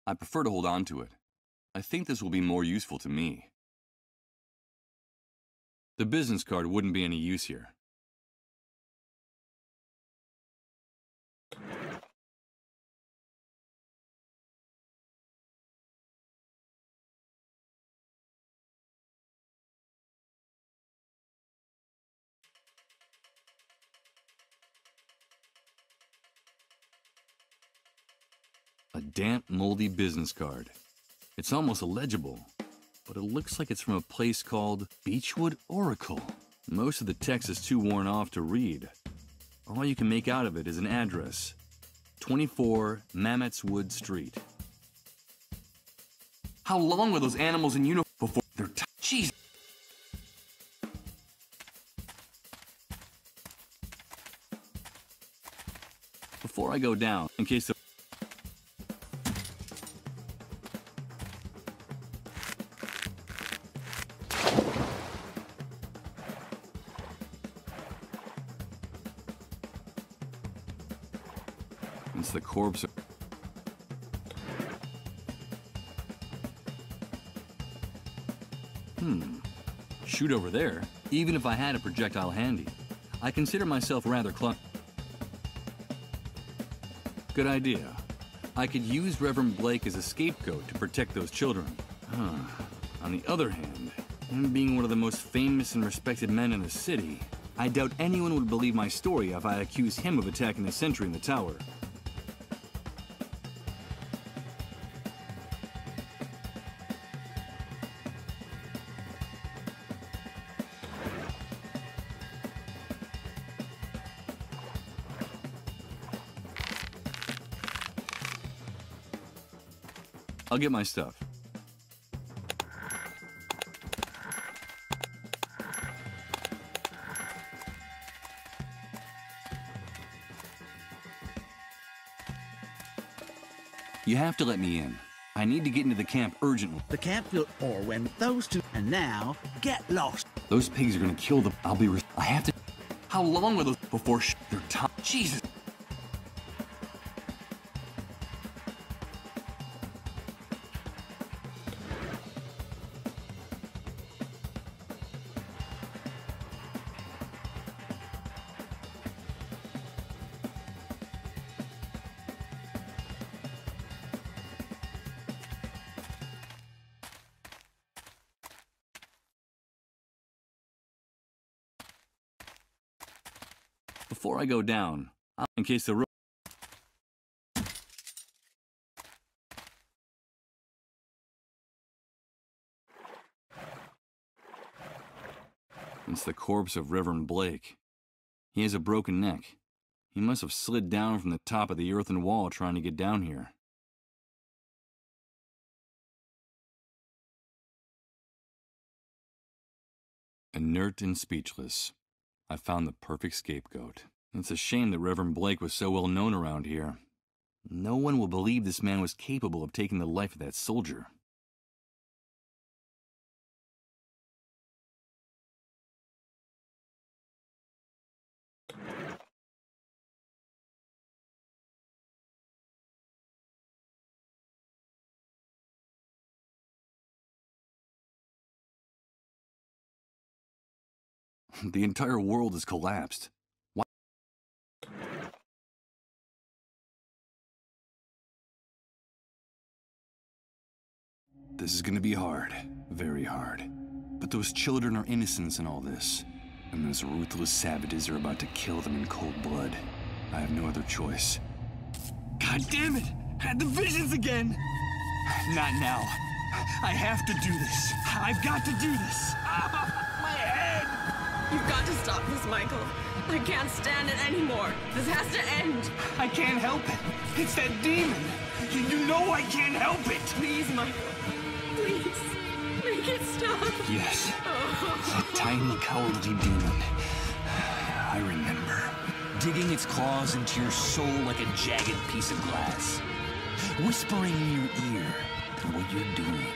I prefer to hold on to it. I think this will be more useful to me. The business card wouldn't be any use here. A damp, moldy business card. It's almost illegible, but it looks like it's from a place called Beechwood Oracle. Most of the text is too worn off to read. All you can make out of it is an address, 24 Mammothswood Street. How long were those animals in uniform before they're Jeez. Before I go down, in case the It's the corpse of... Shoot over there. Even if I had a projectile handy, I consider myself rather Good idea. I could use Reverend Blake as a scapegoat to protect those children. On the other hand, him being one of the most famous and respected men in the city, I doubt anyone would believe my story if I accused him of attacking the sentry in the tower. I'll get my stuff. You have to let me in. I need to get into the camp urgently. The camp or when those two, and now get lost. Those pigs are gonna kill them. I have to. How long were those before their time? Jesus. Before I go down, in case the road... It's the corpse of Reverend Blake. He has a broken neck. He must have slid down from the top of the earthen wall trying to get down here. Inert and speechless, I found the perfect scapegoat. It's a shame that Reverend Blake was so well known around here. No one will believe this man was capable of taking the life of that soldier. The entire world has collapsed. Why? This is gonna be hard. Very hard. But those children are innocents in all this. And those ruthless savages are about to kill them in cold blood. I have no other choice. God damn it! Had the visions again! Not now. I have to do this. I've got to do this. My head! You've got to stop this, Michael. I can't stand it anymore. This has to end. I can't help it. It's that demon. You know I can't help it. Please, Michael. Please. Make it stop. Yes. That tiny, cowardly demon. I remember. Digging its claws into your soul like a jagged piece of glass. Whispering in your ear that what you're doing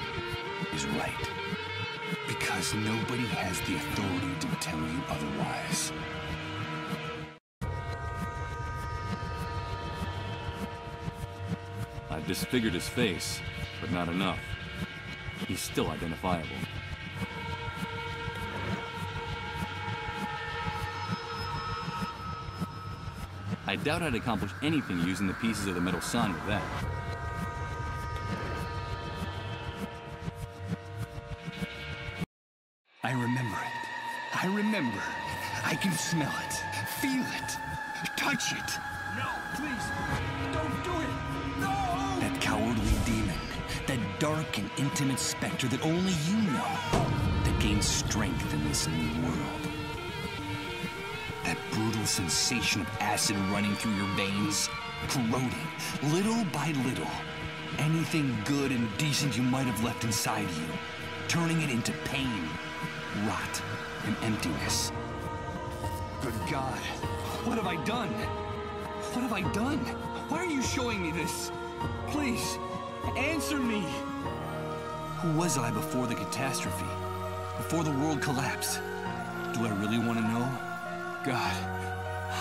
is right. Because nobody has the authority to tell you otherwise. I I've disfigured his face, but not enough. He's still identifiable. I doubt I'd accomplish anything using the pieces of the metal sign with that. I remember it. I remember. I can smell it, feel it, touch it. No, please, don't do it. No! That cowardly demon, that dark and intimate specter that only you know, that gains strength in this new world. That brutal sensation of acid running through your veins, corroding, little by little, anything good and decent you might have left inside you, turning it into pain, rot, and emptiness. Good God, what have I done? What have I done? Why are you showing me this? Please, answer me. Who was I before the catastrophe? Before the world collapsed? Do I really want to know? God,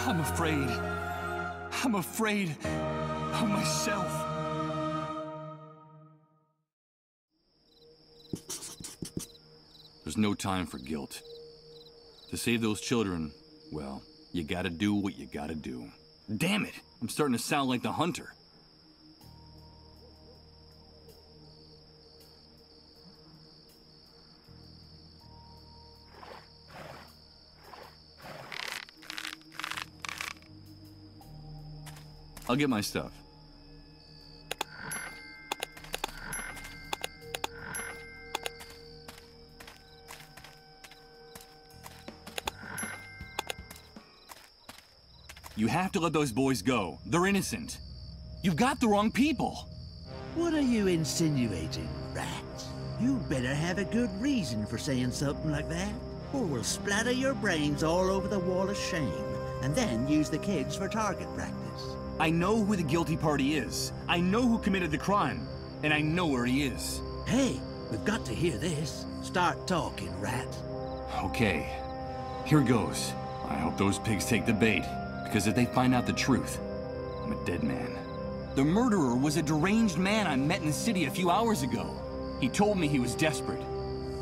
I'm afraid. I'm afraid of myself. There's no time for guilt. To save those children, well, you gotta do what you gotta do. Damn it! I'm starting to sound like the hunter. I'll get my stuff. You have to let those boys go. They're innocent. You've got the wrong people. What are you insinuating, rat? You better have a good reason for saying something like that, or we'll splatter your brains all over the wall of shame, and then use the kids for target practice. I know who the guilty party is. I know who committed the crime. And I know where he is. Hey, we've got to hear this. Start talking, rat. Okay. Here goes. I hope those pigs take the bait. Because if they find out the truth, I'm a dead man. The murderer was a deranged man I met in the city a few hours ago. He told me he was desperate.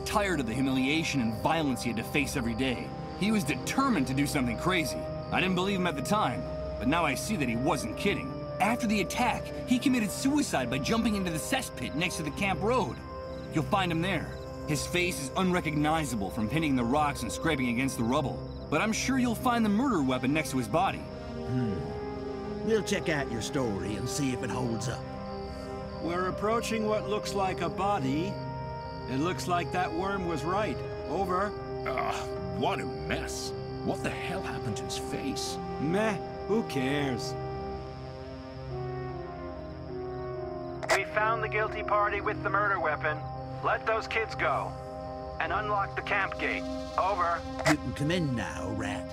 Tired of the humiliation and violence he had to face every day. He was determined to do something crazy. I didn't believe him at the time. But now I see that he wasn't kidding. After the attack, he committed suicide by jumping into the cesspit next to the camp road. You'll find him there. His face is unrecognizable from hitting the rocks and scraping against the rubble. But I'm sure you'll find the murder weapon next to his body. We'll check out your story and see if it holds up. We're approaching what looks like a body. It looks like that worm was right. Over. What a mess. What the hell happened to his face? Meh. Who cares? We found the guilty party with the murder weapon. Let those kids go. And unlock the camp gate. Over. You can come in now, rat.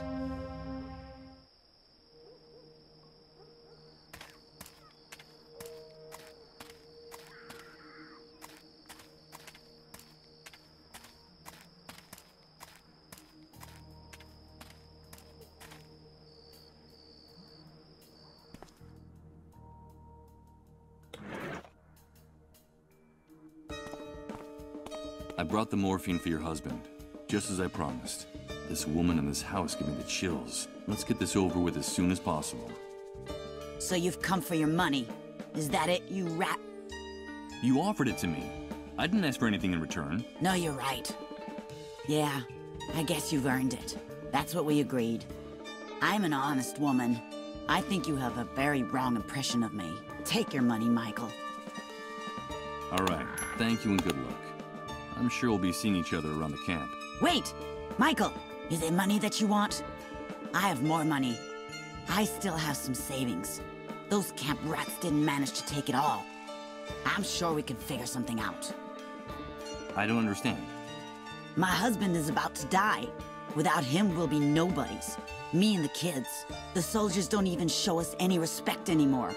I brought the morphine for your husband, just as I promised. This woman in this house gave me the chills. Let's get this over with as soon as possible. So you've come for your money. Is that it, you rat? You offered it to me. I didn't ask for anything in return. No, you're right. Yeah, I guess you've earned it. That's what we agreed. I'm an honest woman. I think you have a very wrong impression of me. Take your money, Michael. All right, thank you and good luck. I'm sure we'll be seeing each other around the camp. Wait! Michael, is it money that you want? I have more money. I still have some savings. Those camp rats didn't manage to take it all. I'm sure we can figure something out. I don't understand. My husband is about to die. Without him, we'll be nobodies. Me and the kids. The soldiers don't even show us any respect anymore.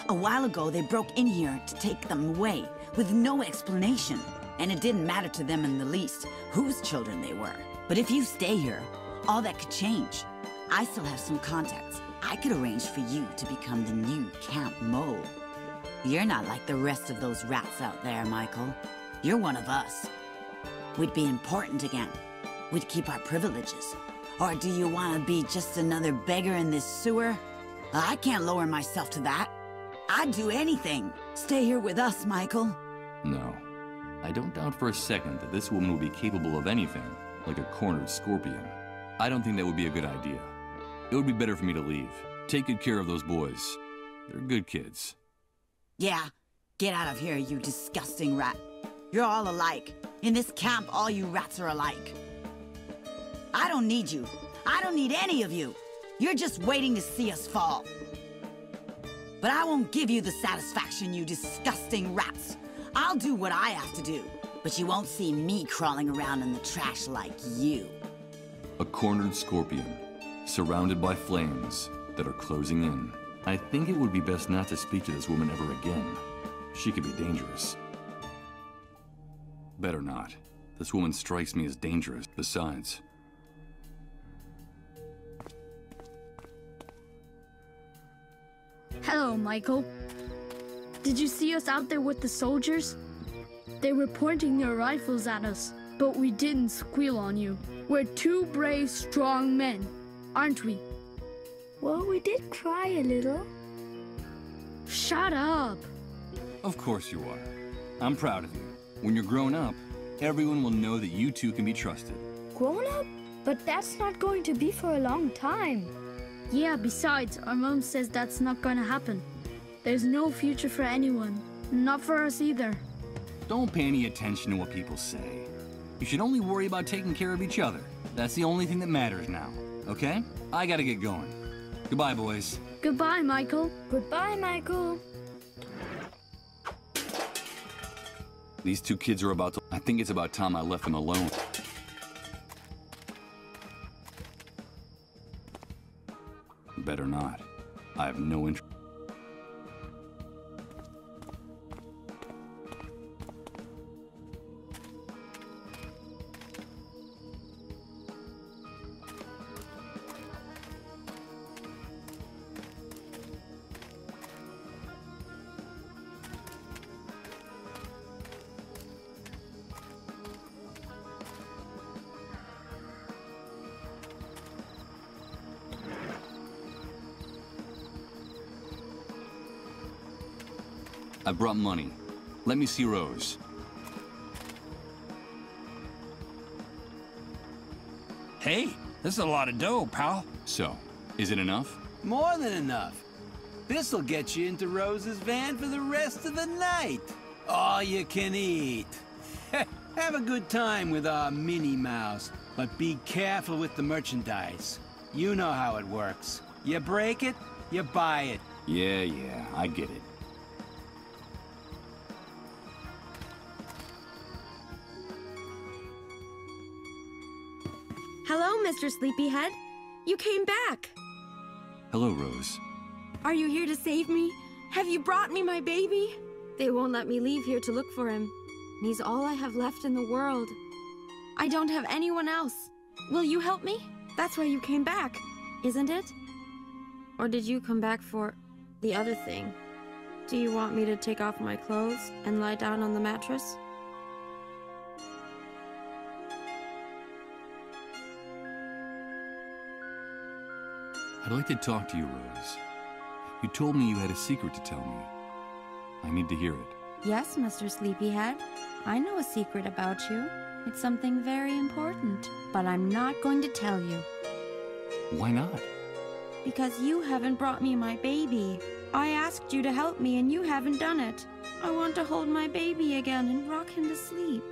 A while ago, they broke in here to take them away, with no explanation. And it didn't matter to them in the least whose children they were. But if you stay here, all that could change. I still have some contacts. I could arrange for you to become the new Camp Mole. You're not like the rest of those rats out there, Michael. You're one of us. We'd be important again. We'd keep our privileges. Or do you want to be just another beggar in this sewer? I can't lower myself to that. I'd do anything. Stay here with us, Michael. No. I don't doubt for a second that this woman would be capable of anything, like a cornered scorpion. I don't think that would be a good idea. It would be better for me to leave. Take good care of those boys. They're good kids. Yeah, get out of here, you disgusting rat. You're all alike. In this camp, all you rats are alike. I don't need you. I don't need any of you. You're just waiting to see us fall. But I won't give you the satisfaction, you disgusting rats. I'll do what I have to do, but you won't see me crawling around in the trash like you. A cornered scorpion, surrounded by flames that are closing in. I think it would be best not to speak to this woman ever again. She could be dangerous. Better not. This woman strikes me as dangerous. Besides... Hello, Michael. Did you see us out there with the soldiers? They were pointing their rifles at us, but we didn't squeal on you. We're two brave, strong men, aren't we? Well, we did cry a little. Shut up. Of course you are. I'm proud of you. When you're grown up, everyone will know that you two can be trusted. Grown up? But that's not going to be for a long time. Yeah, besides, our mom says that's not going to happen. There's no future for anyone. Not for us either. Don't pay any attention to what people say. You should only worry about taking care of each other. That's the only thing that matters now, okay? I gotta get going. Goodbye, boys. Goodbye, Michael. Goodbye, Michael. These two kids are about to... I think it's about time I left them alone. Better not. I have no interest. I brought money. Let me see Rose. Hey, this is a lot of dough, pal. So, is it enough? More than enough. This'll get you into Rose's van for the rest of the night. All you can eat. Have a good time with our Minnie Mouse, but be careful with the merchandise. You know how it works. You break it, you buy it. Yeah, I get it. Hello, Mr. Sleepyhead. You came back. Hello, Rose. Are you here to save me? Have you brought me my baby? They won't let me leave here to look for him. He's all I have left in the world. I don't have anyone else. Will you help me? That's why you came back, isn't it? Or did you come back for the other thing? Do you want me to take off my clothes and lie down on the mattress? I'd like to talk to you, Rose. You told me you had a secret to tell me. I need to hear it. Yes, Mr. Sleepyhead. I know a secret about you. It's something very important, but I'm not going to tell you. Why not? Because you haven't brought me my baby. I asked you to help me and you haven't done it. I want to hold my baby again and rock him to sleep.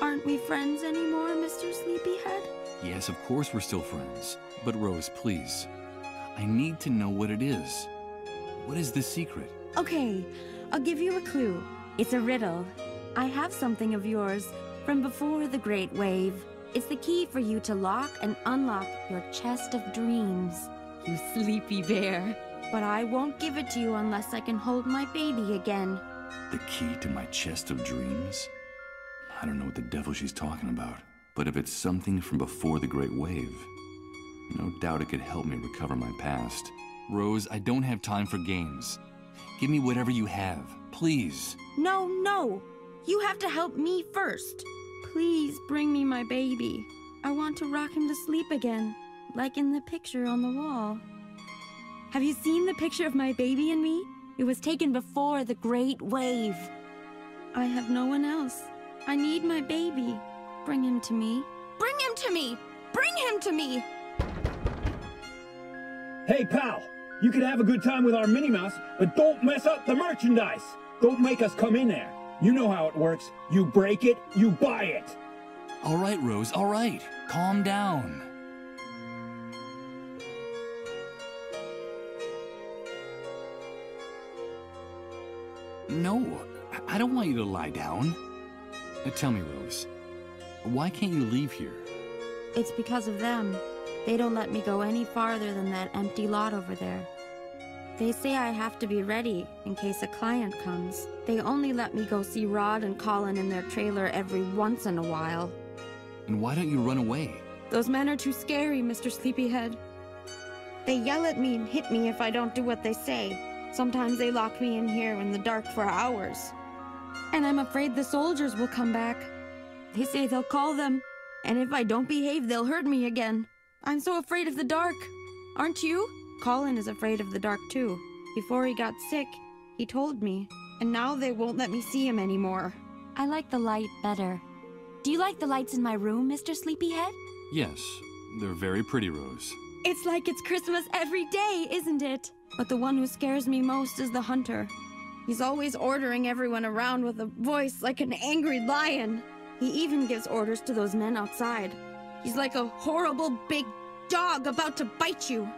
Aren't we friends anymore, Mr. Sleepyhead? Yes, of course we're still friends. But Rose, please. I need to know what it is. What is the secret? Okay, I'll give you a clue. It's a riddle. I have something of yours from before the Great Wave. It's the key for you to lock and unlock your chest of dreams, you sleepy bear. But I won't give it to you unless I can hold my baby again. The key to my chest of dreams? I don't know what the devil she's talking about. But if it's something from before the Great Wave, no doubt it could help me recover my past. Rose, I don't have time for games. Give me whatever you have, please. No, no. You have to help me first. Please bring me my baby. I want to rock him to sleep again, like in the picture on the wall. Have you seen the picture of my baby and me? It was taken before the Great Wave. I have no one else. I need my baby. Bring him to me. Bring him to me! Bring him to me! Hey, pal! You can have a good time with our Minnie Mouse, but don't mess up the merchandise! Don't make us come in there. You know how it works. You break it, you buy it. All right, Rose, all right. Calm down. No, I don't want you to lie down. Tell me, Rose, why can't you leave here? It's because of them. They don't let me go any farther than that empty lot over there. They say I have to be ready in case a client comes. They only let me go see Rod and Colin in their trailer every once in a while. And why don't you run away? Those men are too scary, Mr. Sleepyhead. They yell at me and hit me if I don't do what they say. Sometimes they lock me in here in the dark for hours. And I'm afraid the soldiers will come back. They say they'll call them, and if I don't behave, they'll hurt me again. I'm so afraid of the dark. Aren't you? Colin is afraid of the dark too. Before he got sick, he told me, and now they won't let me see him anymore. I like the light better. Do you like the lights in my room, Mr. Sleepyhead? Yes, they're very pretty, Rose. It's like it's Christmas every day, isn't it? But the one who scares me most is the hunter. He's always ordering everyone around with a voice like an angry lion. He even gives orders to those men outside. He's like a horrible big dog about to bite you.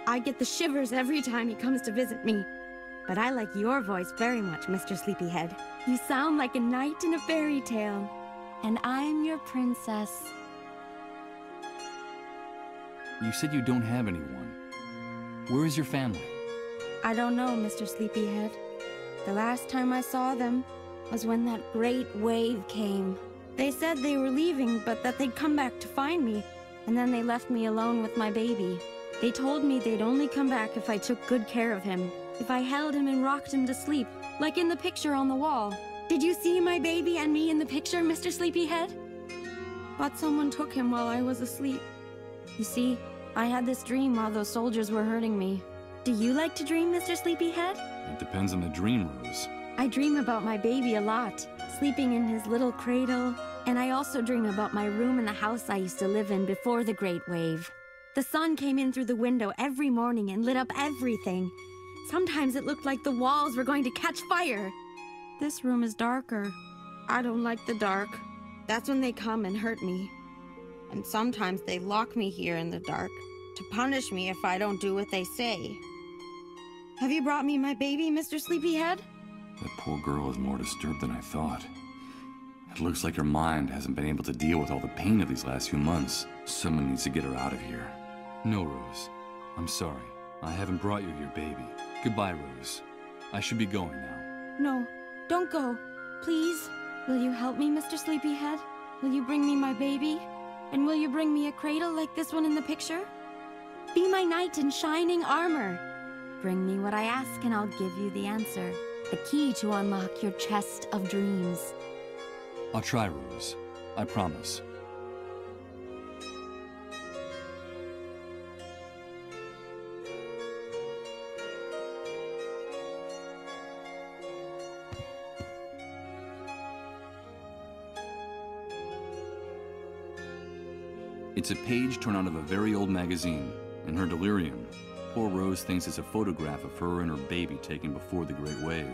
I get the shivers every time he comes to visit me. But I like your voice very much, Mr. Sleepyhead. You sound like a knight in a fairy tale. And I'm your princess. You said you don't have anyone. Where is your family? I don't know, Mr. Sleepyhead. The last time I saw them was when that great wave came. They said they were leaving, but that they'd come back to find me, and then they left me alone with my baby. They told me they'd only come back if I took good care of him, if I held him and rocked him to sleep, like in the picture on the wall. Did you see my baby and me in the picture, Mr. Sleepyhead? But someone took him while I was asleep. You see, I had this dream while those soldiers were hurting me. Do you like to dream, Mr. Sleepyhead? It depends on the dream, Rose. I dream about my baby a lot, sleeping in his little cradle, and I also dream about my room in the house I used to live in before the Great Wave. The sun came in through the window every morning and lit up everything. Sometimes it looked like the walls were going to catch fire. This room is darker. I don't like the dark. That's when they come and hurt me. And sometimes they lock me here in the dark to punish me if I don't do what they say. Have you brought me my baby, Mr. Sleepyhead? That poor girl is more disturbed than I thought. It looks like her mind hasn't been able to deal with all the pain of these last few months. Someone needs to get her out of here. No, Rose. I'm sorry. I haven't brought you your baby. Goodbye, Rose. I should be going now. No, don't go. Please. Will you help me, Mr. Sleepyhead? Will you bring me my baby? And will you bring me a cradle like this one in the picture? Be my knight in shining armor. Bring me what I ask and I'll give you the answer. The key to unlock your chest of dreams. I'll try, Rose. I promise. It's a page torn out of a very old magazine. In her delirium, poor Rose thinks it's a photograph of her and her baby taken before the Great Wave.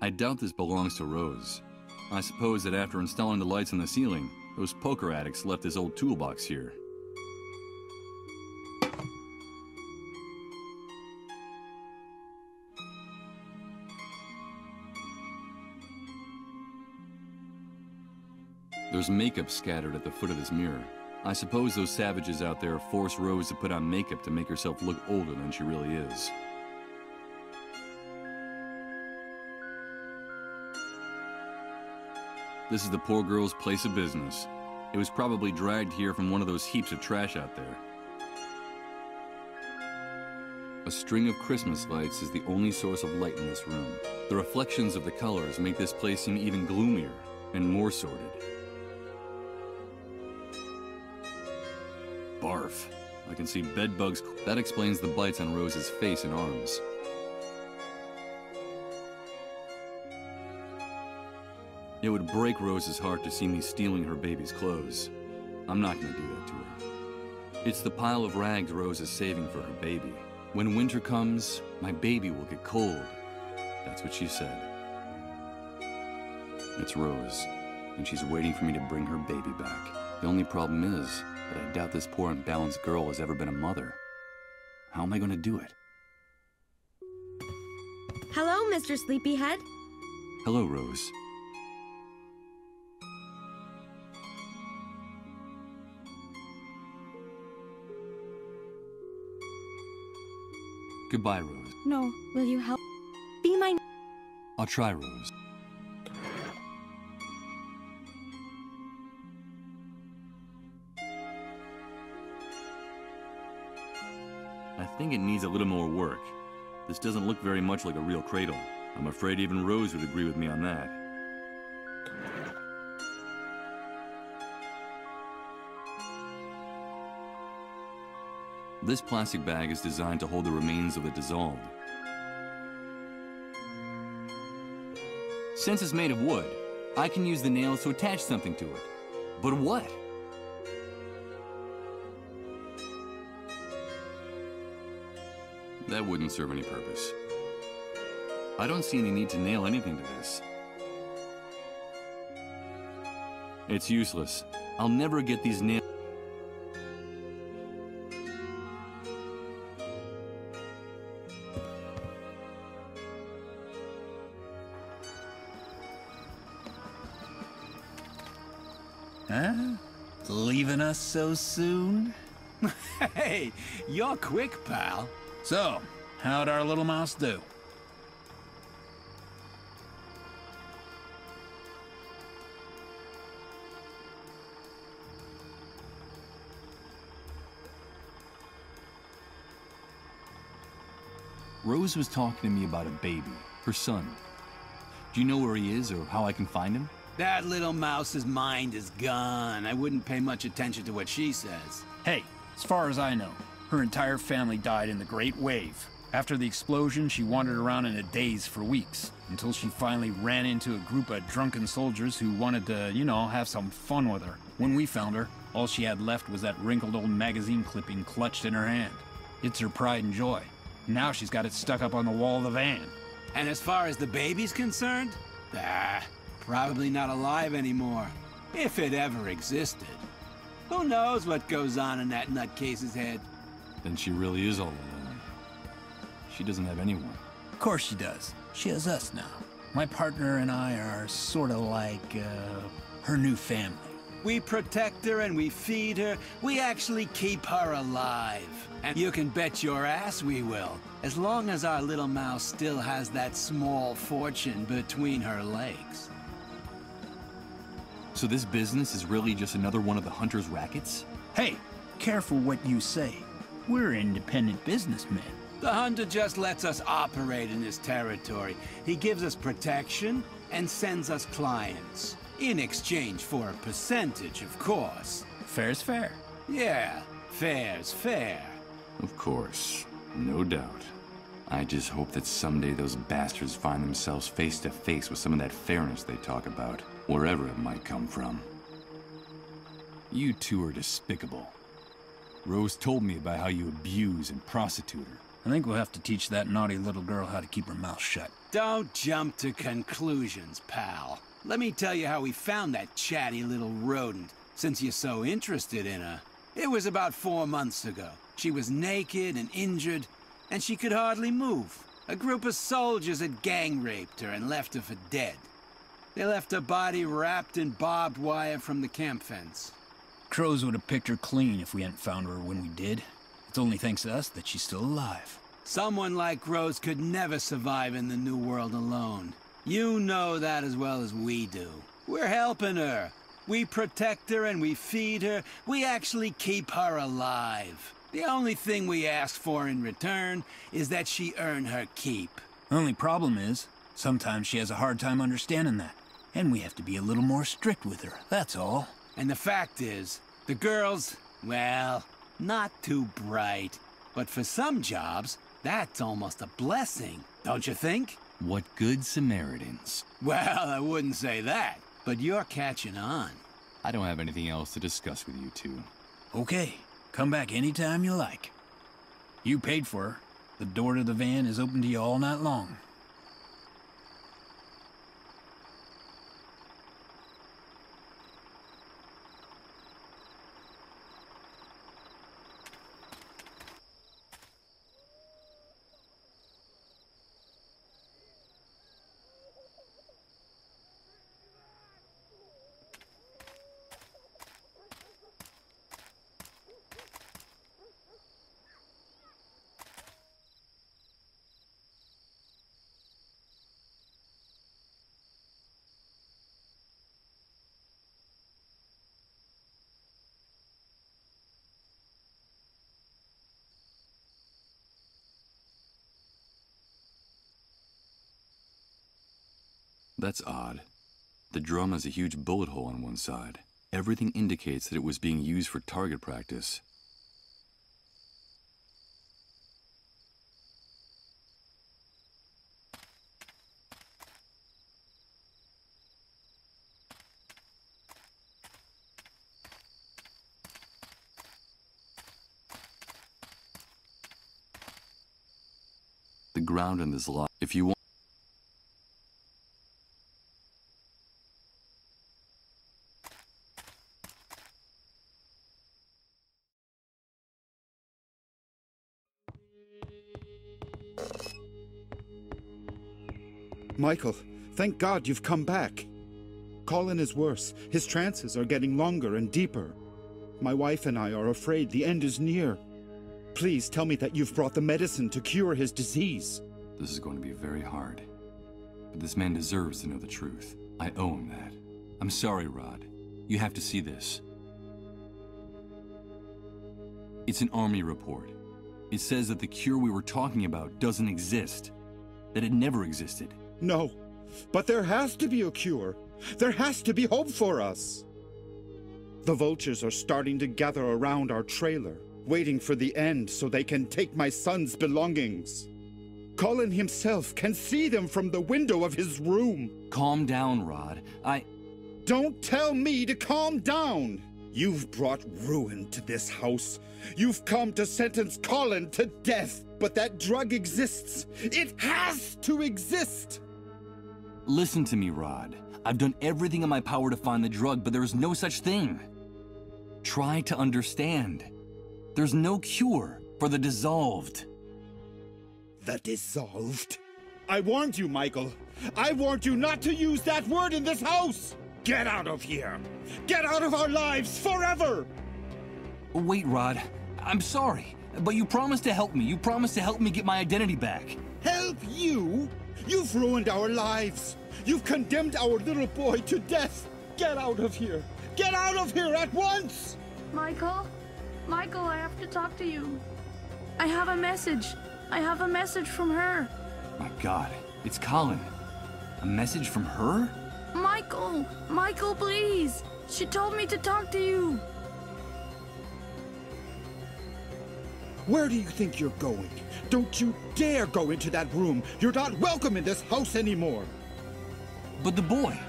I doubt this belongs to Rose. I suppose that after installing the lights on the ceiling, those poker addicts left this old toolbox here. There's makeup scattered at the foot of this mirror. I suppose those savages out there force Rose to put on makeup to make herself look older than she really is. This is the poor girl's place of business. It was probably dragged here from one of those heaps of trash out there. A string of Christmas lights is the only source of light in this room. The reflections of the colors make this place seem even gloomier and more sordid. Barf. I can see bed bugs. That explains the bites on Rose's face and arms. It would break Rose's heart to see me stealing her baby's clothes. I'm not gonna do that to her. It's the pile of rags Rose is saving for her baby. When winter comes, my baby will get cold. That's what she said. It's Rose, and she's waiting for me to bring her baby back. The only problem is that I doubt this poor unbalanced girl has ever been a mother. How am I gonna do it? Hello, Mr. Sleepyhead. Hello, Rose. Goodbye, Rose. No, will you help? Be my... I'll try, Rose. I think it needs a little more work. This doesn't look very much like a real cradle. I'm afraid even Rose would agree with me on that. This plastic bag is designed to hold the remains of the dissolved. Since it's made of wood, I can use the nails to attach something to it. But what? That wouldn't serve any purpose. I don't see any need to nail anything to this. It's useless. I'll never get these nails. Huh? Leaving us so soon? Hey, you're quick, pal. So, how'd our little mouse do? Rose was talking to me about a baby, her son. Do you know where he is or how I can find him? That little mouse's mind is gone. I wouldn't pay much attention to what she says. Hey, as far as I know, her entire family died in the Great Wave. After the explosion, she wandered around in a daze for weeks, until she finally ran into a group of drunken soldiers who wanted to, you know, have some fun with her. When we found her, all she had left was that wrinkled old magazine clipping clutched in her hand. It's her pride and joy. Now she's got it stuck up on the wall of the van. And as far as the baby's concerned, probably not alive anymore, if it ever existed. Who knows what goes on in that nutcase's head? Then she really is all alone. She doesn't have anyone. Of course she does. She has us now. My partner and I are sort of like, her new family. We protect her and we feed her. We actually keep her alive. And you can bet your ass we will, as long as our little mouse still has that small fortune between her legs. So this business is really just another one of the hunter's rackets? Hey, careful what you say. We're independent businessmen. The hunter just lets us operate in his territory. He gives us protection and sends us clients. In exchange for a percentage, of course. Fair's fair. Yeah, fair's fair. Of course. No doubt. I just hope that someday those bastards find themselves face to face with some of that fairness they talk about, wherever it might come from. You two are despicable. Rose told me about how you abuse and prostitute her. I think we'll have to teach that naughty little girl how to keep her mouth shut. Don't jump to conclusions, pal. Let me tell you how we found that chatty little rodent, since you're so interested in her. It was about 4 months ago. She was naked and injured, and she could hardly move. A group of soldiers had gang-raped her and left her for dead. They left her body wrapped in barbed wire from the camp fence. Crows would have picked her clean if we hadn't found her when we did. It's only thanks to us that she's still alive. Someone like Rose could never survive in the New World alone. You know that as well as we do. We're helping her. We protect her and we feed her. We actually keep her alive. The only thing we ask for in return is that she earn her keep. Only problem is, sometimes she has a hard time understanding that. And we have to be a little more strict with her, that's all. And the fact is, the girls, well, not too bright. But for some jobs, that's almost a blessing, don't you think? What good Samaritans. Well, I wouldn't say that, but you're catching on. I don't have anything else to discuss with you two. Okay, come back anytime you like. You paid for her. The door to the van is open to you all night long. That's odd. The drum has a huge bullet hole on one side. Everything indicates that it was being used for target practice. The ground in this lot, if you want. Michael, thank God you've come back. Colin is worse. His trances are getting longer and deeper. My wife and I are afraid the end is near. Please tell me that you've brought the medicine to cure his disease. This is going to be very hard. But this man deserves to know the truth. I owe him that. I'm sorry, Rod. You have to see this. It's an army report. It says that the cure we were talking about doesn't exist. That it never existed. No, but there has to be a cure. There has to be hope for us. The vultures are starting to gather around our trailer, waiting for the end so they can take my son's belongings. Colin himself can see them from the window of his room. Calm down, Rod. Don't tell me to calm down! You've brought ruin to this house. You've come to sentence Colin to death, but that drug exists. It has to exist! Listen to me, Rod. I've done everything in my power to find the drug, but there is no such thing. Try to understand. There's no cure for the dissolved. The dissolved? I warned you, Michael. I warned you not to use that word in this house! Get out of here! Get out of our lives forever! Wait, Rod. I'm sorry, but you promised to help me. You promised to help me get my identity back. Help you? You've ruined our lives. You've condemned our little boy to death. Get out of here. Get out of here at once! Michael? Michael, I have to talk to you. I have a message. I have a message from her. My God, it's Colin. A message from her? Michael! Michael, please! She told me to talk to you. Where do you think you're going? Don't you dare go into that room. You're not welcome in this house anymore. But the boy,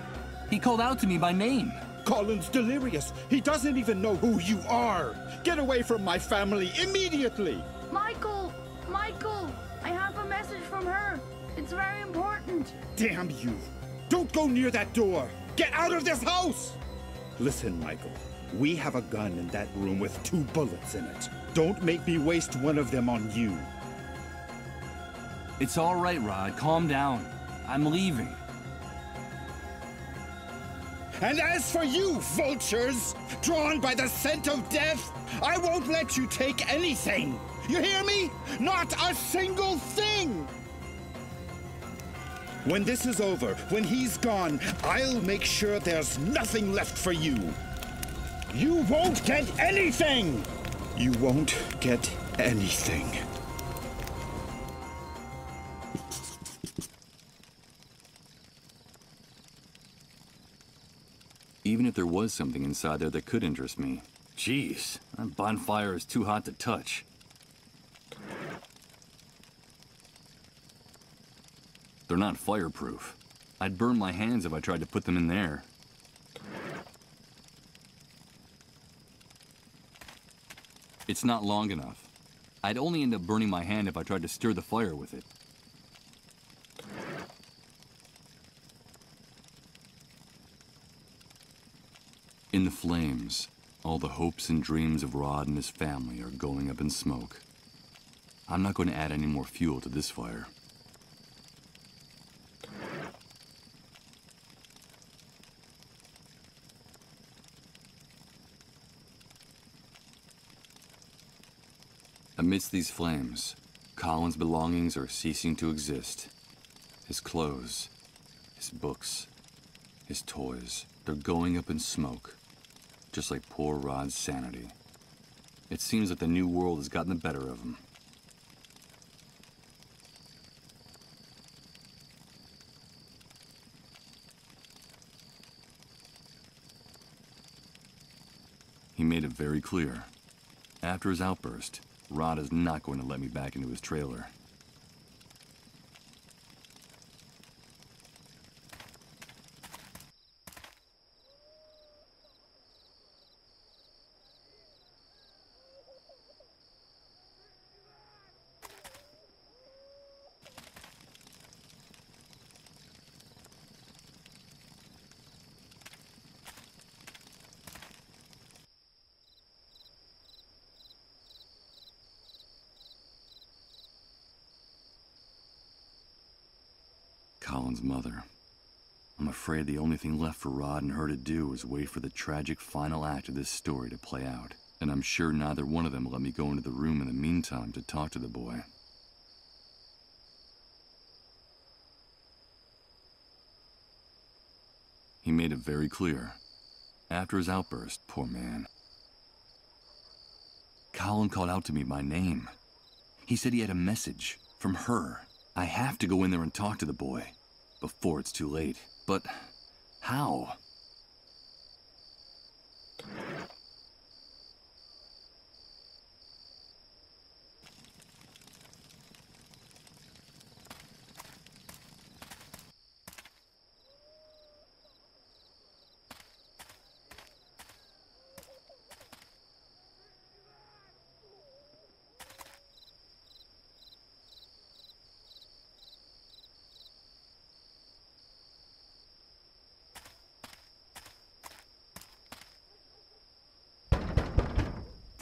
he called out to me by name. Colin's delirious. He doesn't even know who you are. Get away from my family immediately. Michael! Michael! I have a message from her. It's very important. Damn you. Don't go near that door. Get out of this house! Listen, Michael. We have a gun in that room with 2 bullets in it. Don't make me waste one of them on you. It's all right, Rod. Calm down. I'm leaving. And as for you, vultures, drawn by the scent of death, I won't let you take anything. You hear me? Not a single thing! When this is over, when he's gone, I'll make sure there's nothing left for you. You won't get anything! You won't get anything. Even if there was something inside there that could interest me. Jeez, that bonfire is too hot to touch. They're not fireproof. I'd burn my hands if I tried to put them in there. It's not long enough. I'd only end up burning my hand if I tried to stir the fire with it. In the flames, all the hopes and dreams of Rod and his family are going up in smoke. I'm not going to add any more fuel to this fire. Amidst these flames, Colin's belongings are ceasing to exist. His clothes, his books, his toys, they're going up in smoke, just like poor Rod's sanity. It seems that the new world has gotten the better of him. He made it very clear. After his outburst, Rod is not going to let me back into his trailer. Colin's mother. I'm afraid the only thing left for Rod and her to do is wait for the tragic final act of this story to play out. And I'm sure neither one of them will let me go into the room in the meantime to talk to the boy. He made it very clear. After his outburst, poor man, Colin called out to me by name. He said he had a message from her. I have to go in there and talk to the boy before it's too late. But how?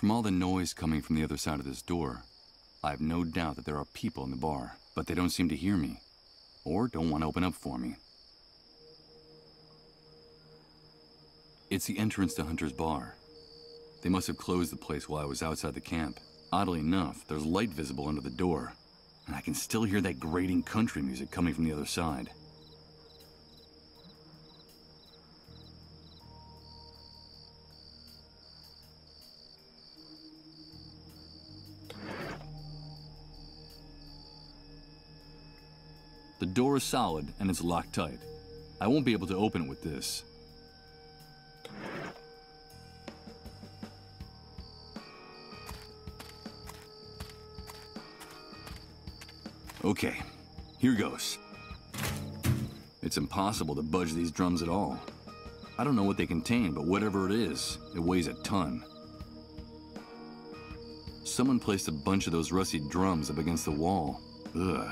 From all the noise coming from the other side of this door, I have no doubt that there are people in the bar, but they don't seem to hear me, or don't want to open up for me. It's the entrance to Hunter's bar. They must have closed the place while I was outside the camp. Oddly enough, there's light visible under the door, and I can still hear that grating country music coming from the other side. The door is solid, and it's locked tight. I won't be able to open it with this. Okay, here goes. It's impossible to budge these drums at all. I don't know what they contain, but whatever it is, it weighs a ton. Someone placed a bunch of those rusty drums up against the wall. Ugh.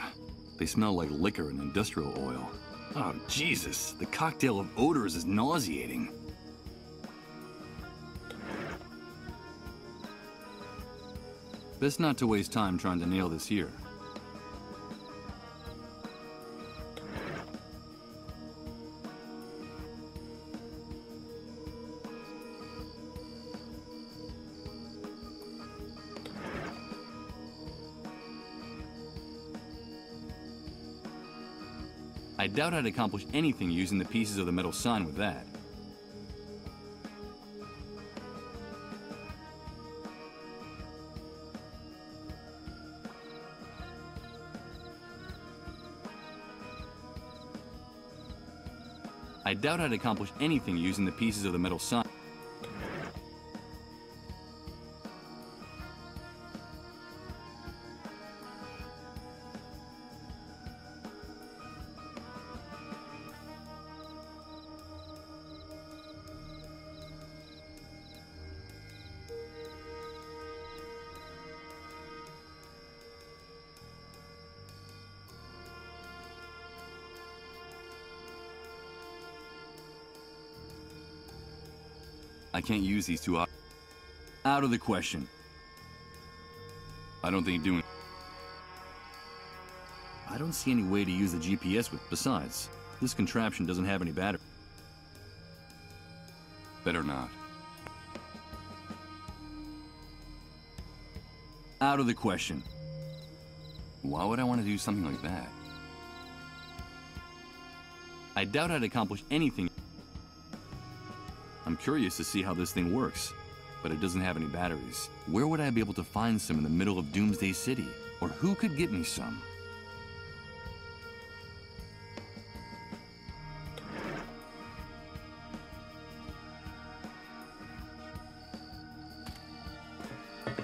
They smell like liquor and industrial oil. Oh, Jesus, the cocktail of odors is nauseating. Best not to waste time trying to nail this here. I doubt I'd accomplish anything using the pieces of the metal sign with that. I doubt I'd accomplish anything using the pieces of the metal sign. I can't use these two out of the question. I don't think doing. I don't see any way to use the GPS with. Besides, this contraption doesn't have any battery. Better not. Out of the question. Why would I want to do something like that? I doubt I'd accomplish anything. I'm curious to see how this thing works, but it doesn't have any batteries. Where would I be able to find some in the middle of Doomsday City? Or who could get me some?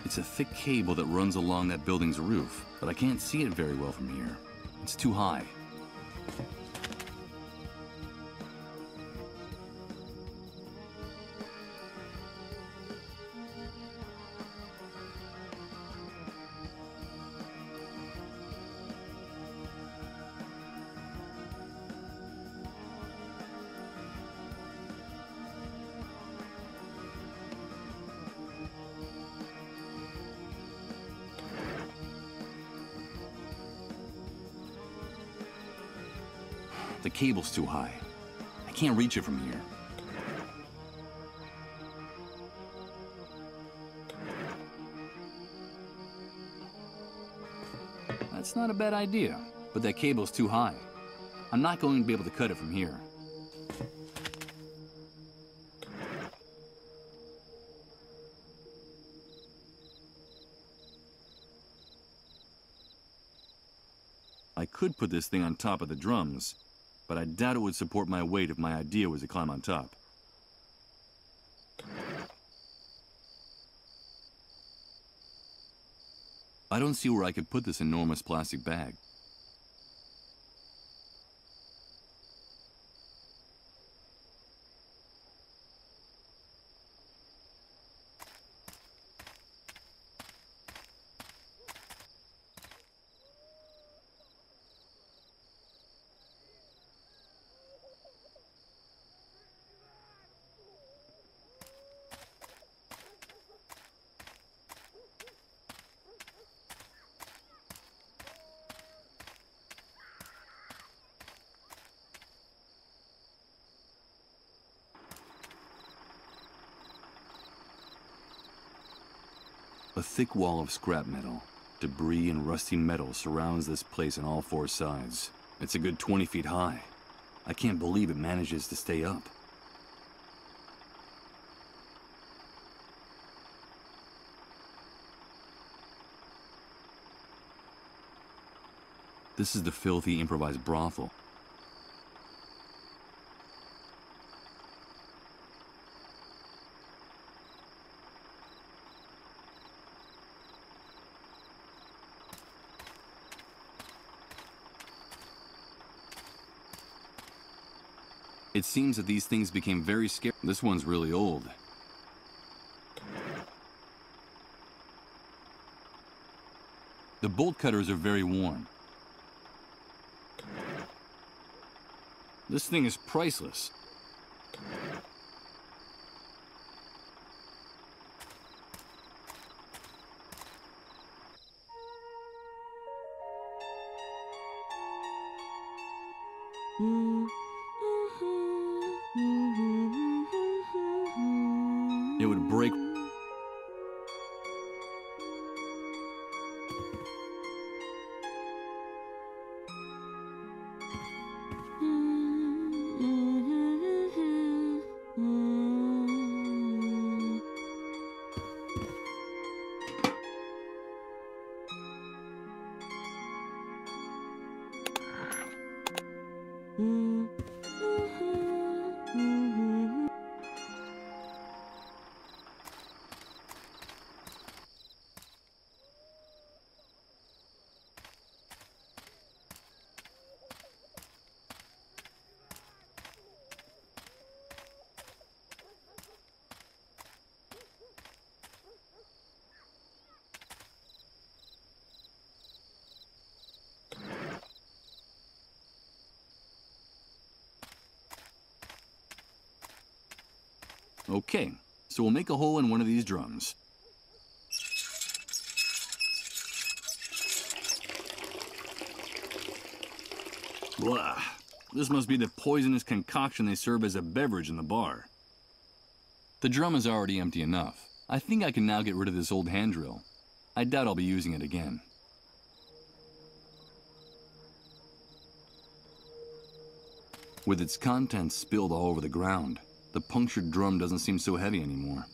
It's a thick cable that runs along that building's roof, but I can't see it very well from here. It's too high. The cable's too high. I can't reach it from here. That's not a bad idea, but that cable's too high. I'm not going to be able to cut it from here. I could put this thing on top of the drums, but I doubt it would support my weight if my idea was to climb on top. I don't see where I could put this enormous plastic bag. A thick wall of scrap metal, debris and rusty metal surrounds this place on all four sides. It's a good 20 feet high. I can't believe it manages to stay up. This is the filthy improvised brothel. It seems that these things became very scary. This one's really old. The bolt cutters are very worn. This thing is priceless. It would break. Okay, so we'll make a hole in one of these drums. Blah. This must be the poisonous concoction they serve as a beverage in the bar. The drum is already empty enough. I think I can now get rid of this old hand drill. I doubt I'll be using it again. With its contents spilled all over the ground, the punctured drum doesn't seem so heavy anymore.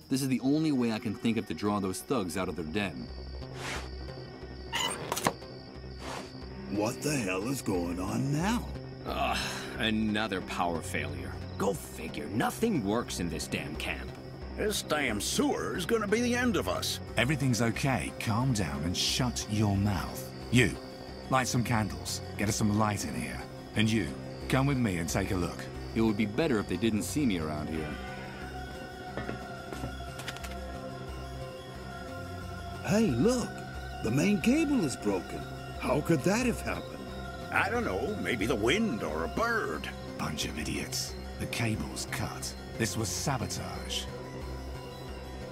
This is the only way I can think of to draw those thugs out of their den. What the hell is going on now? Another power failure. Go figure, nothing works in this damn camp. This damn sewer is gonna be the end of us. Everything's okay. Calm down and shut your mouth. You, light some candles. Get us some light in here. And you, come with me and take a look. It would be better if they didn't see me around here. Hey, look! The main cable is broken. How could that have happened? I don't know. Maybe the wind or a bird. Bunch of idiots. The cable's cut. This was sabotage.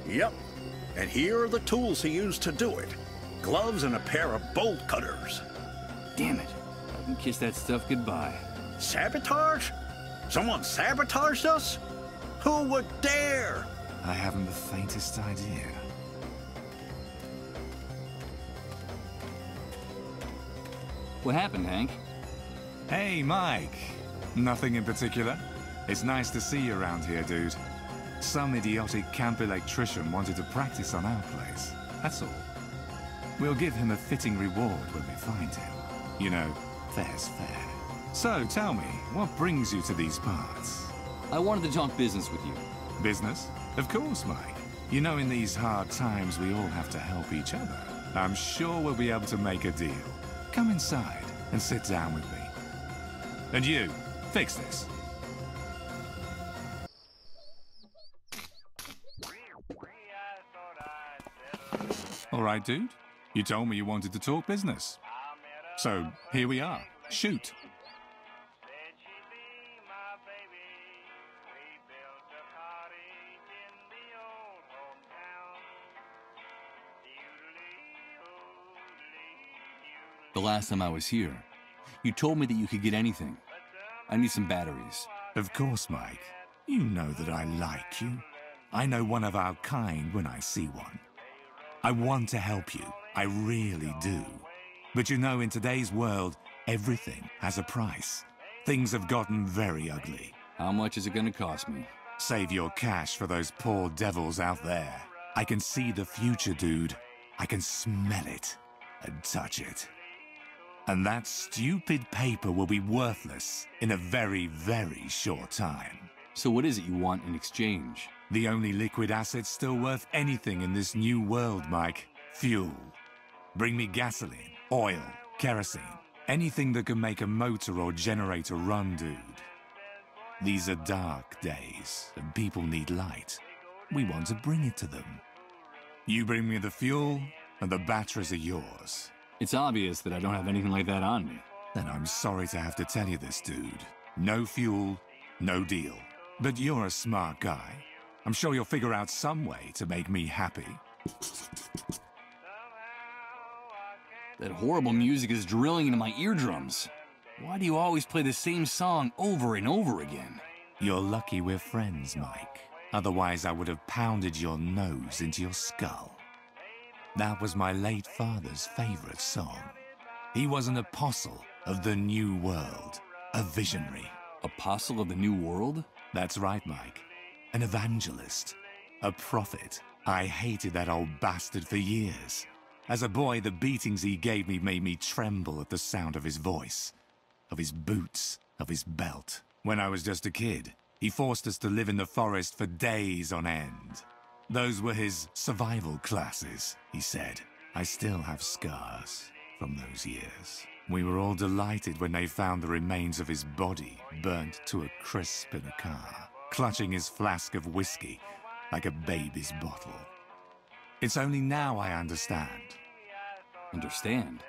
Yep. And here are the tools he used to do it. Gloves and a pair of bolt cutters. Damn it. I can kiss that stuff goodbye. Sabotage? Someone sabotaged us? Who would dare? I haven't the faintest idea. What happened, Hank? Hey, Mike. Nothing in particular. It's nice to see you around here, dude. Some idiotic camp electrician wanted to practice on our place. That's all. We'll give him a fitting reward when we find him. You know, fair's fair. So, tell me, what brings you to these parts? I wanted to talk business with you. Business? Of course, Mike. You know, in these hard times, we all have to help each other. I'm sure we'll be able to make a deal. Come inside and sit down with me. And you, fix this. All right, dude. You told me you wanted to talk business. So, here we are. Shoot. The last time I was here, you told me that you could get anything. I need some batteries. Of course, Mike. You know that I like you. I know one of our kind when I see one. I want to help you. I really do. But you know, in today's world, everything has a price. Things have gotten very ugly. How much is it gonna cost me? Save your cash for those poor devils out there. I can see the future, dude. I can smell it and touch it. And that stupid paper will be worthless in a very, very short time. So what is it you want in exchange? The only liquid asset still worth anything in this new world, Mike. Fuel. Bring me gasoline, oil, kerosene. Anything that can make a motor or generator run, dude. These are dark days, and people need light. We want to bring it to them. You bring me the fuel, and the batteries are yours. It's obvious that I don't have anything like that on me. Then I'm sorry to have to tell you this, dude. No fuel, no deal. But you're a smart guy. I'm sure you'll figure out some way to make me happy. That horrible music is drilling into my eardrums. Why do you always play the same song over and over again? You're lucky we're friends, Mike. Otherwise, I would have pounded your nose into your skull. That was my late father's favorite song. He was an apostle of the New World, a visionary. Apostle of the New World? That's right, Mike. An evangelist. A prophet. I hated that old bastard for years. As a boy, the beatings he gave me made me tremble at the sound of his voice, of his boots, of his belt. When I was just a kid, he forced us to live in the forest for days on end. Those were his survival classes, he said. I still have scars from those years. We were all delighted when they found the remains of his body burnt to a crisp in a car, clutching his flask of whiskey like a baby's bottle. It's only now I understand. Understand?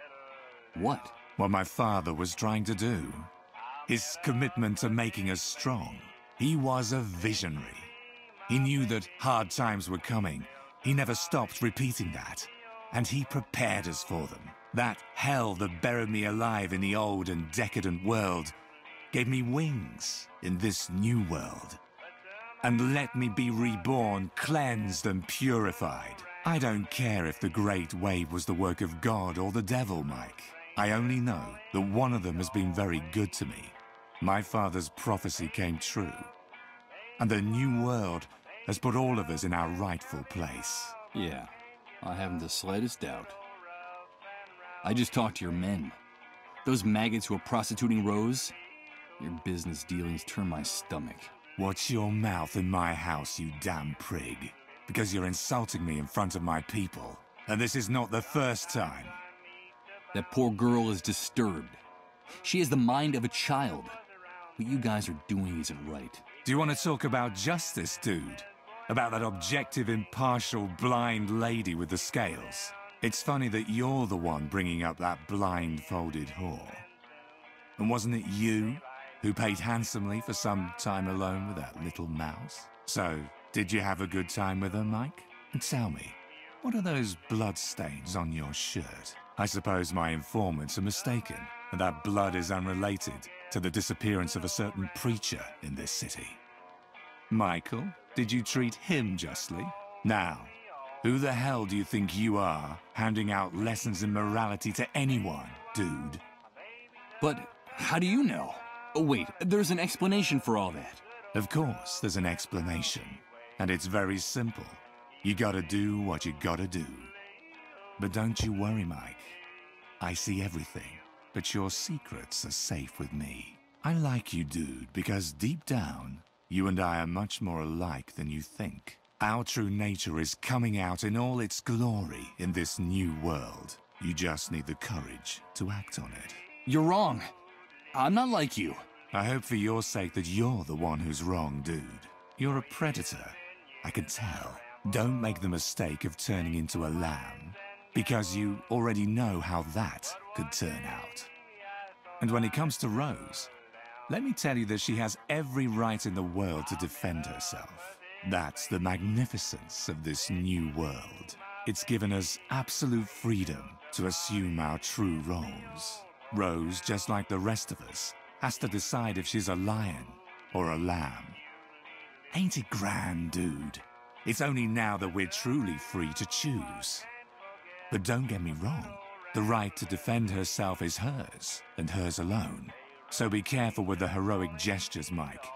What? What my father was trying to do. His commitment to making us strong. He was a visionary. He knew that hard times were coming. He never stopped repeating that. And he prepared us for them. That hell that buried me alive in the old and decadent world gave me wings in this new world. And let me be reborn, cleansed and purified. I don't care if the Great Wave was the work of God or the devil, Mike. I only know that one of them has been very good to me. My father's prophecy came true. And the new world has put all of us in our rightful place. Yeah, I haven't the slightest doubt. I just talked to your men. Those maggots who are prostituting Rose. Your business dealings turn my stomach. Watch your mouth in my house, you damn prig. Because you're insulting me in front of my people. And this is not the first time. That poor girl is disturbed. She has the mind of a child. What you guys are doing isn't right. Do you want to talk about justice, dude? About that objective, impartial, blind lady with the scales? It's funny that you're the one bringing up that blindfolded whore. And wasn't it you who paid handsomely for some time alone with that little mouse? So, did you have a good time with her, Mike? And tell me, what are those bloodstains on your shirt? I suppose my informants are mistaken, and that blood is unrelated to the disappearance of a certain preacher in this city. Michael, did you treat him justly? Now, who the hell do you think you are, handing out lessons in morality to anyone, dude? But how do you know? Oh wait, there's an explanation for all that. Of course, there's an explanation. And it's very simple. You gotta do what you gotta do. But don't you worry, Mike. I see everything, but your secrets are safe with me. I like you, dude, because deep down, you and I are much more alike than you think. Our true nature is coming out in all its glory in this new world. You just need the courage to act on it. You're wrong. I'm not like you. I hope for your sake that you're the one who's wrong, dude. You're a predator. I can tell. Don't make the mistake of turning into a lamb, because you already know how that could turn out. And when it comes to Rose, let me tell you that she has every right in the world to defend herself. That's the magnificence of this new world. It's given us absolute freedom to assume our true roles. Rose, just like the rest of us, has to decide if she's a lion or a lamb. Ain't it grand, dude? It's only now that we're truly free to choose. But don't get me wrong. The right to defend herself is hers, and hers alone. So be careful with the heroic gestures, Mike.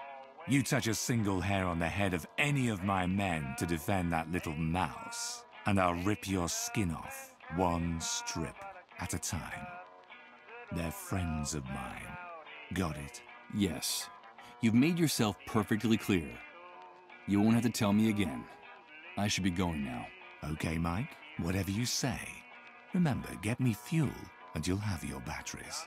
You touch a single hair on the head of any of my men to defend that little mouse, and I'll rip your skin off, one strip at a time. They're friends of mine. Got it? Yes. You've made yourself perfectly clear. You won't have to tell me again. I should be going now. Okay, Mike. Whatever you say. Remember, get me fuel, and you'll have your batteries.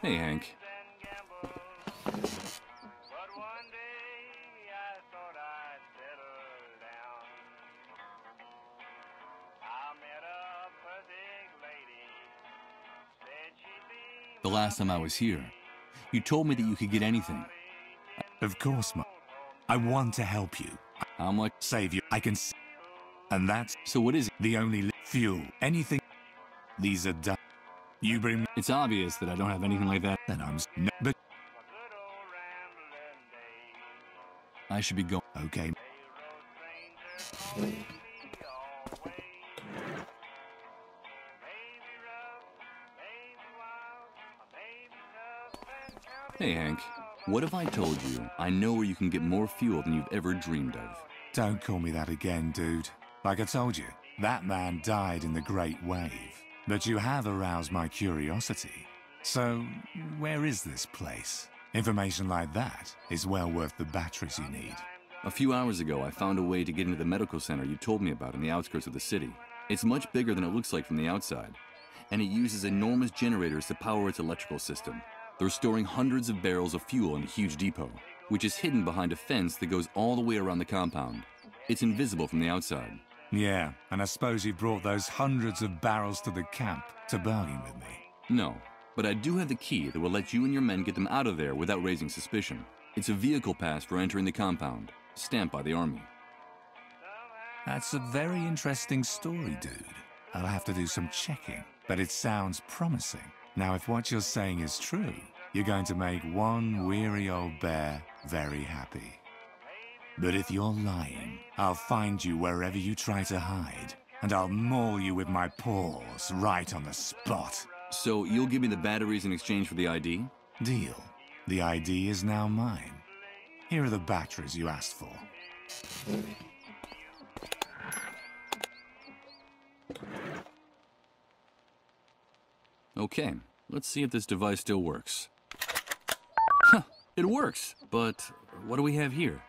Hey, Hank. The last time I was here, you told me that you could get anything. Of course, Mike. I want to help you. How much? Save you. I can and that's... So what is it? The only fuel. Anything. These are done. You bring me... It's obvious that I don't have anything like that. Then I'm... No, but... I should be going. Okay. Hey, Hank. What if I told you I know where you can get more fuel than you've ever dreamed of? Don't call me that again, dude. Like I told you, that man died in the Great Wave. But you have aroused my curiosity. So, where is this place? Information like that is well worth the batteries you need. A few hours ago, I found a way to get into the medical center you told me about in the outskirts of the city. It's much bigger than it looks like from the outside, and it uses enormous generators to power its electrical system. They're storing hundreds of barrels of fuel in a huge depot, which is hidden behind a fence that goes all the way around the compound. It's invisible from the outside. Yeah, and I suppose you brought those hundreds of barrels to the camp to bargain with me. No, but I do have the key that will let you and your men get them out of there without raising suspicion. It's a vehicle pass for entering the compound, stamped by the Army. That's a very interesting story, dude. I'll have to do some checking, but it sounds promising. Now, if what you're saying is true, you're going to make one weary old bear very happy. But if you're lying, I'll find you wherever you try to hide, and I'll maul you with my paws right on the spot. So you'll give me the batteries in exchange for the ID? Deal. The ID is now mine. Here are the batteries you asked for. Okay, let's see if this device still works. Huh, it works, but what do we have here?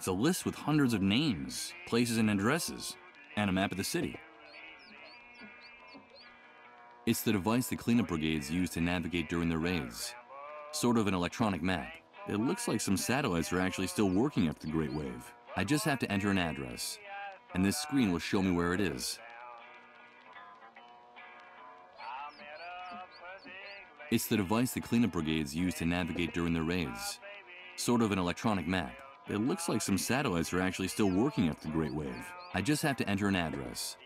It's a list with hundreds of names, places and addresses, and a map of the city. It's the device the cleanup brigades use to navigate during their raids. Sort of an electronic map. It looks like some satellites are actually still working after the Great Wave. I just have to enter an address, and this screen will show me where it is. It's the device the cleanup brigades use to navigate during their raids. Sort of an electronic map. It looks like some satellites are actually still working after the Great Wave. I just have to enter an address,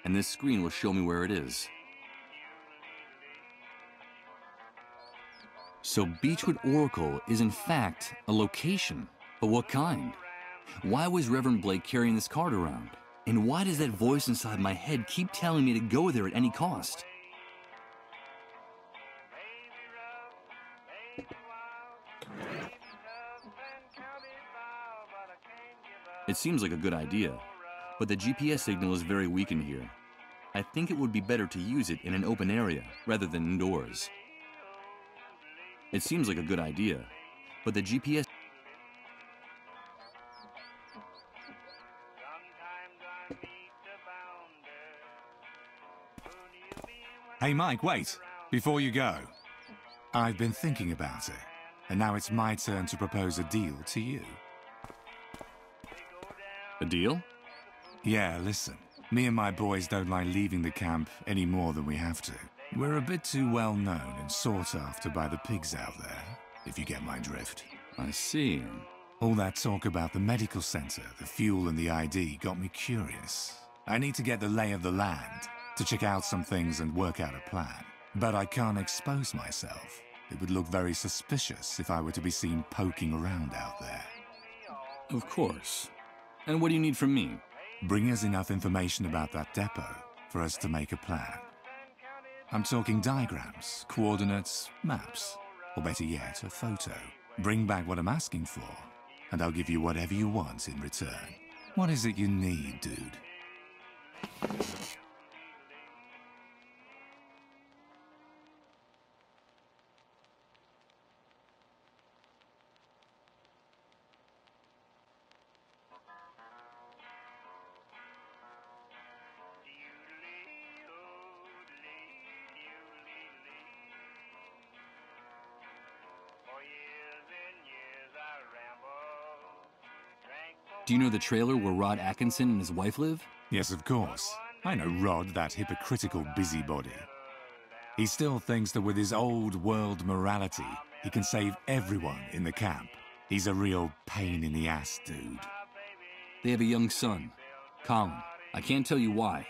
and this screen will show me where it is. So Beechwood Oracle is in fact a location, but what kind? Why was Reverend Blake carrying this card around? And why does that voice inside my head keep telling me to go there at any cost? It seems like a good idea, but the GPS signal is very weak in here. I think it would be better to use it in an open area rather than indoors. It seems like a good idea, but the GPS... Hey, Mike, wait. Before you go. I've been thinking about it, and now it's my turn to propose a deal to you. A deal? Yeah, listen. Me and my boys don't like leaving the camp any more than we have to. We're a bit too well known and sought after by the pigs out there, if you get my drift. I see. All that talk about the medical center, the fuel and the ID got me curious. I need to get the lay of the land, to check out some things and work out a plan. But I can't expose myself. It would look very suspicious if I were to be seen poking around out there. Of course. And what do you need from me? Bring us enough information about that depot for us to make a plan. I'm talking diagrams, coordinates, maps, or better yet, a photo. Bring back what I'm asking for, and I'll give you whatever you want in return. What is it you need, dude? Do you know the trailer where Rod Atkinson and his wife live? Yes, of course. I know Rod, that hypocritical busybody. He still thinks that with his old world morality, he can save everyone in the camp. He's a real pain in the ass, dude. They have a young son, Colin. I can't tell you why,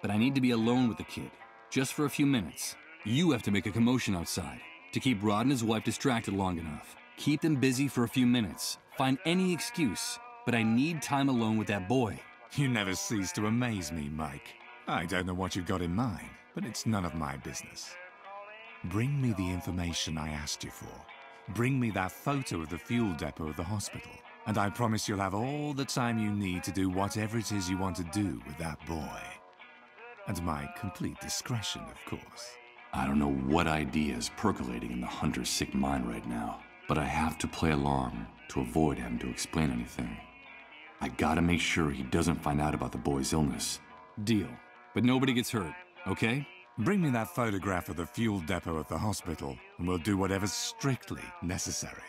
but I need to be alone with the kid, just for a few minutes. You have to make a commotion outside to keep Rod and his wife distracted long enough. Keep them busy for a few minutes. Find any excuse, but I need time alone with that boy. You never cease to amaze me, Mike. I don't know what you've got in mind, but it's none of my business. Bring me the information I asked you for. Bring me that photo of the fuel depot of the hospital, and I promise you'll have all the time you need to do whatever it is you want to do with that boy. At my complete discretion, of course. I don't know what idea is percolating in the hunter's sick mind right now, but I have to play along to avoid having to explain anything. I gotta make sure he doesn't find out about the boy's illness. Deal. But nobody gets hurt, okay? Bring me that photograph of the fuel depot at the hospital, and we'll do whatever's strictly necessary.